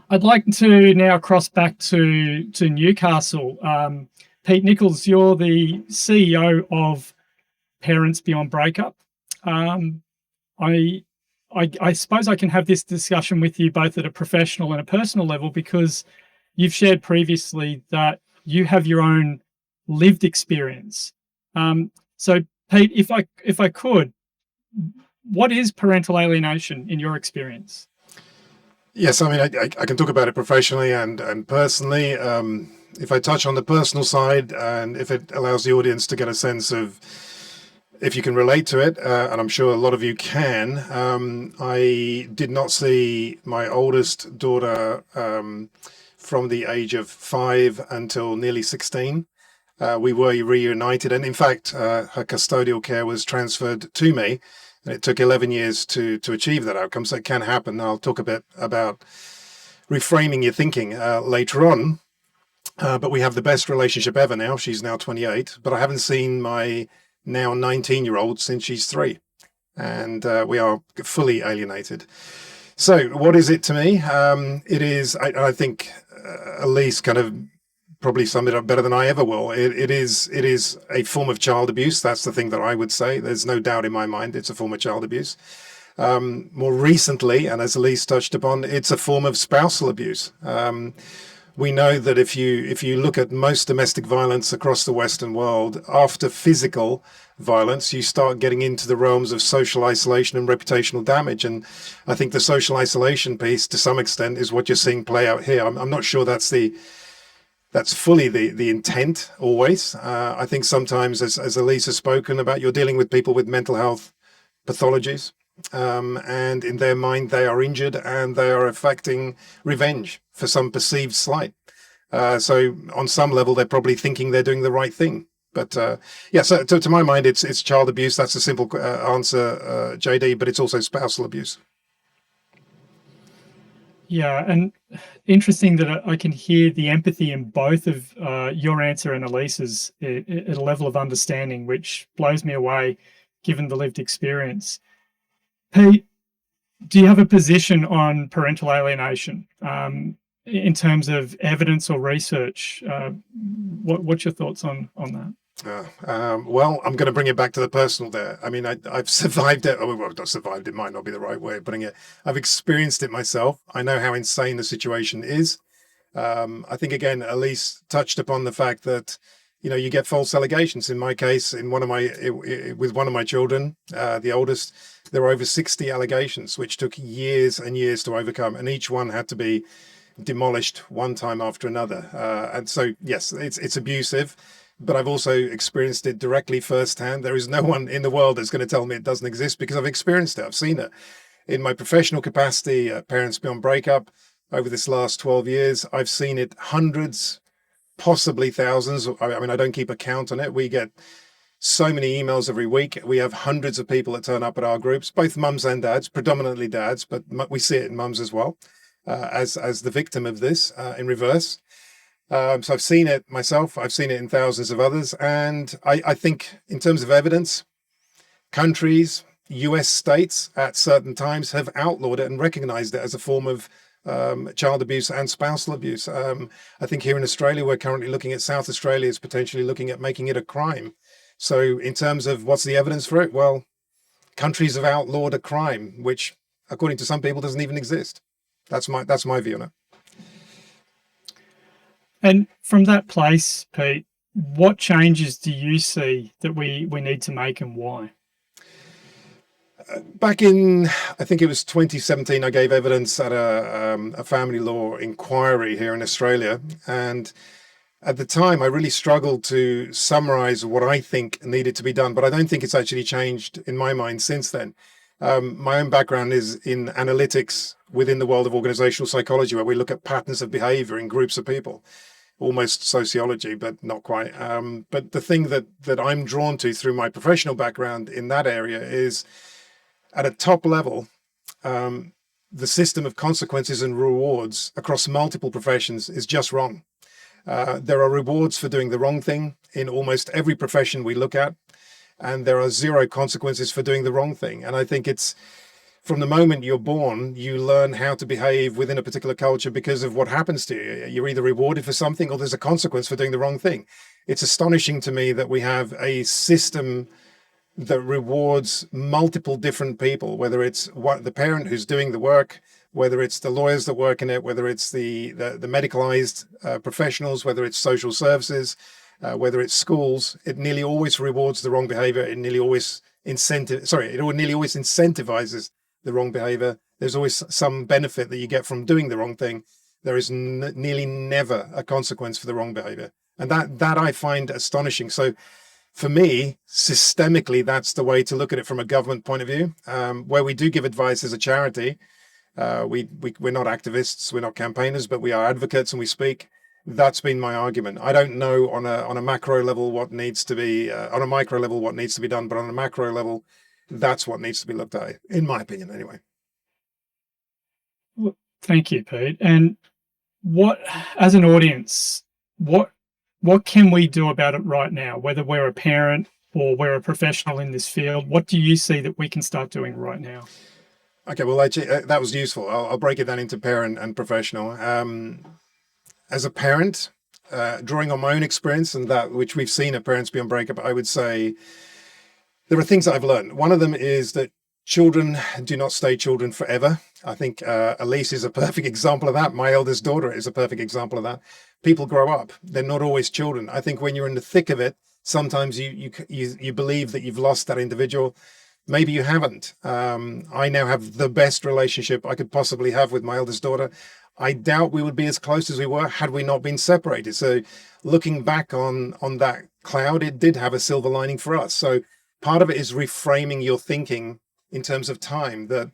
I'd like to now cross back to Newcastle. Pete Nicholls, you're the CEO of Parents Beyond Breakup. I suppose I can have this discussion with you both at a professional and a personal level, because you've shared previously that you have your own lived experience. So, Pete, if I could, what is parental alienation in your experience? Yes, I mean, I can talk about it professionally and personally. If I touch on the personal side, and if it allows the audience to get a sense of if you can relate to it, and I'm sure a lot of you can, I did not see my oldest daughter from the age of 5 until nearly 16. We were reunited, and in fact, her custodial care was transferred to me. And it took 11 years to achieve that outcome, so it can happen. I'll talk a bit about reframing your thinking later on. But we have the best relationship ever now. She's now 28, but I haven't seen my now 19-year-old since she's 3. And we are fully alienated. So what is it to me? It is, I think, Elise kind of probably summed it up better than I ever will. It is a form of child abuse. That's the thing that I would say. There's no doubt in my mind it's a form of child abuse. More recently, and as Elise touched upon, it's a form of spousal abuse. We know that if you look at most domestic violence across the Western world, after physical violence, you start getting into the realms of social isolation and reputational damage. And I think the social isolation piece, to some extent, is what you're seeing play out here. I'm not sure that's fully the intent always. I think sometimes, as Elise has spoken about, you're dealing with people with mental health pathologies, and in their mind they are injured and they are affecting revenge for some perceived slight. So on some level they're probably thinking they're doing the right thing. But yeah, so to my mind it's child abuse. That's a simple answer, JD, but it's also spousal abuse. Yeah, and interesting that I can hear the empathy in both of your answer and Elise's at a level of understanding, which blows me away, given the lived experience. Pete, do you have a position on parental alienation in terms of evidence or research? What's your thoughts on that? Well, I'm going to bring it back to the personal there. I mean, I've survived it. Oh, well, not survived. It might not be the right way of putting it. I've experienced it myself. I know how insane the situation is. I think, again, Elise touched upon the fact that, you get false allegations. In my case, with one of my children, the oldest, there were over 60 allegations, which took years and years to overcome. And each one had to be demolished one time after another. And so, yes, it's abusive. But I've also experienced it directly firsthand. There is no one in the world that's going to tell me it doesn't exist, because I've experienced it. I've seen it. In my professional capacity at Parents Beyond Breakup, over this last 12 years, I've seen it hundreds, possibly thousands. I mean, I don't keep a count on it. We get so many emails every week. We have hundreds of people that turn up at our groups, both mums and dads, predominantly dads, but we see it in mums as well, as the victim of this in reverse. So I've seen it myself. I've seen it in thousands of others. And I think in terms of evidence, countries, US states at certain times have outlawed it and recognized it as a form of child abuse and spousal abuse. I think here in Australia, we're currently looking at South Australia is potentially looking at making it a crime. So in terms of what's the evidence for it? Well, countries have outlawed a crime, which according to some people doesn't even exist. That's my view on it. And from that place, Pete, what changes do you see that we need to make, and why? Back in, I think it was 2017, I gave evidence at a family law inquiry here in Australia. And at the time, I really struggled to summarize what I think needed to be done. But I don't think it's actually changed in my mind since then. My own background is in analytics within the world of organisational psychology, where we look at patterns of behaviour in groups of people. Almost sociology, but not quite. But the thing that I'm drawn to through my professional background in that area is, at a top level, the system of consequences and rewards across multiple professions is just wrong. There are rewards for doing the wrong thing in almost every profession we look at, and there are zero consequences for doing the wrong thing. And I think it's from the moment you're born, you learn how to behave within a particular culture because of what happens to you. You're either rewarded for something or there's a consequence for doing the wrong thing. It's astonishing to me that we have a system that rewards multiple different people, whether it's what the parent who's doing the work, whether it's the lawyers that work in it, whether it's the medicalized professionals, whether it's social services, whether it's schools. It nearly always rewards the wrong behavior. It nearly always nearly always incentivizes the wrong behavior. There's always some benefit that you get from doing the wrong thing. There is nearly never a consequence for the wrong behavior. And that I find astonishing. So for me, systemically, that's the way to look at it from a government point of view. Where we do give advice as a charity, we're not activists, we're not campaigners, but we are advocates and we speak. That's been my argument. I don't know on a macro level what needs to be, on a micro level what needs to be done, but on a macro level, that's what needs to be looked at, in my opinion, anyway. Well, thank you, Pete. And what, as an audience, what can we do about it right now? Whether we're a parent or we're a professional in this field, what do you see that we can start doing right now? Okay, well, actually, that was useful. I'll break it down into parent and professional. As a parent, drawing on my own experience and that which we've seen at Parents Beyond Breakup, I would say there are things that I've learned. One of them is that children do not stay children forever. I think Elise is a perfect example of that. My eldest daughter is a perfect example of that. People grow up. They're not always children. I think when you're in the thick of it, sometimes you believe that you've lost that individual. Maybe you haven't. I now have the best relationship I could possibly have with my eldest daughter. I doubt we would be as close as we were had we not been separated. So looking back on that cloud, it did have a silver lining for us. So part of it is reframing your thinking in terms of time, that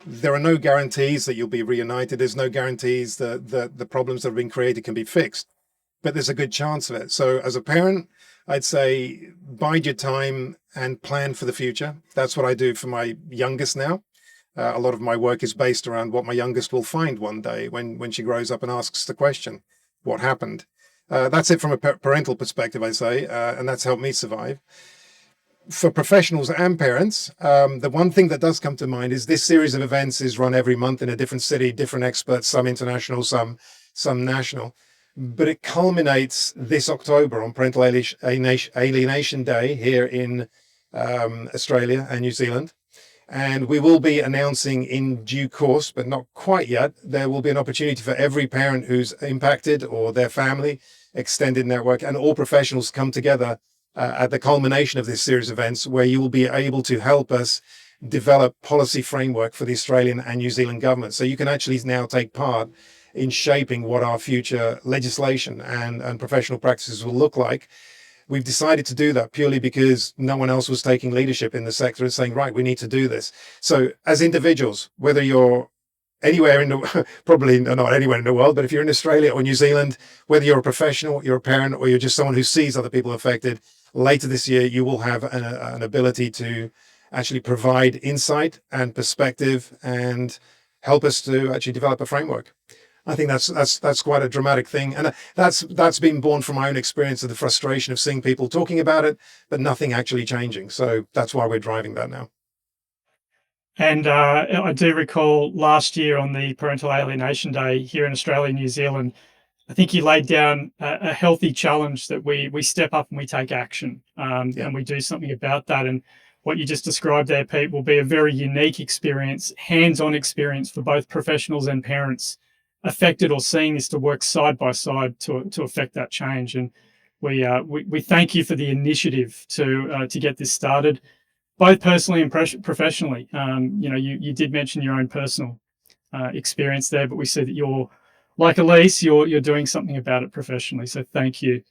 there are no guarantees that you'll be reunited. There's no guarantees that the problems that have been created can be fixed, but there's a good chance of it. So as a parent, I'd say bide your time and plan for the future. That's what I do for my youngest now. A lot of my work is based around what my youngest will find one day when she grows up and asks the question, what happened? That's it from a parental perspective, I say, and that's helped me survive. For professionals and parents, the one thing that does come to mind is this series of events is run every month in a different city, different experts, some international, some national. But it culminates this October on Parental Alienation Day here in Australia and New Zealand. And we will be announcing in due course, but not quite yet, there will be an opportunity for every parent who's impacted or their family, extended network, and all professionals come together at the culmination of this series of events, where you will be able to help us develop policy framework for the Australian and New Zealand government. So you can actually now take part in shaping what our future legislation and professional practices will look like. We've decided to do that purely because no one else was taking leadership in the sector and saying, right, we need to do this. So as individuals, whether you're anywhere in the, probably not anywhere in the world, but if you're in Australia or New Zealand, whether you're a professional, you're a parent, or you're just someone who sees other people affected, later this year, you will have an ability to actually provide insight and perspective and help us to actually develop a framework. I think that's quite a dramatic thing, and that's been born from my own experience of the frustration of seeing people talking about it, but nothing actually changing. So that's why we're driving that now. And I do recall last year on the Parental Alienation Day here in Australia and New Zealand, I think you laid down a healthy challenge that we step up and we take action, Yeah. and we do something about that. And what you just described there, Pete, will be a very unique experience, hands-on experience for both professionals and parents affected or seeing this, to work side by side to affect that change. And we thank you for the initiative to get this started, both personally and professionally. You did mention your own personal experience there, but we see that you're like Elise, you're doing something about it professionally. So thank you.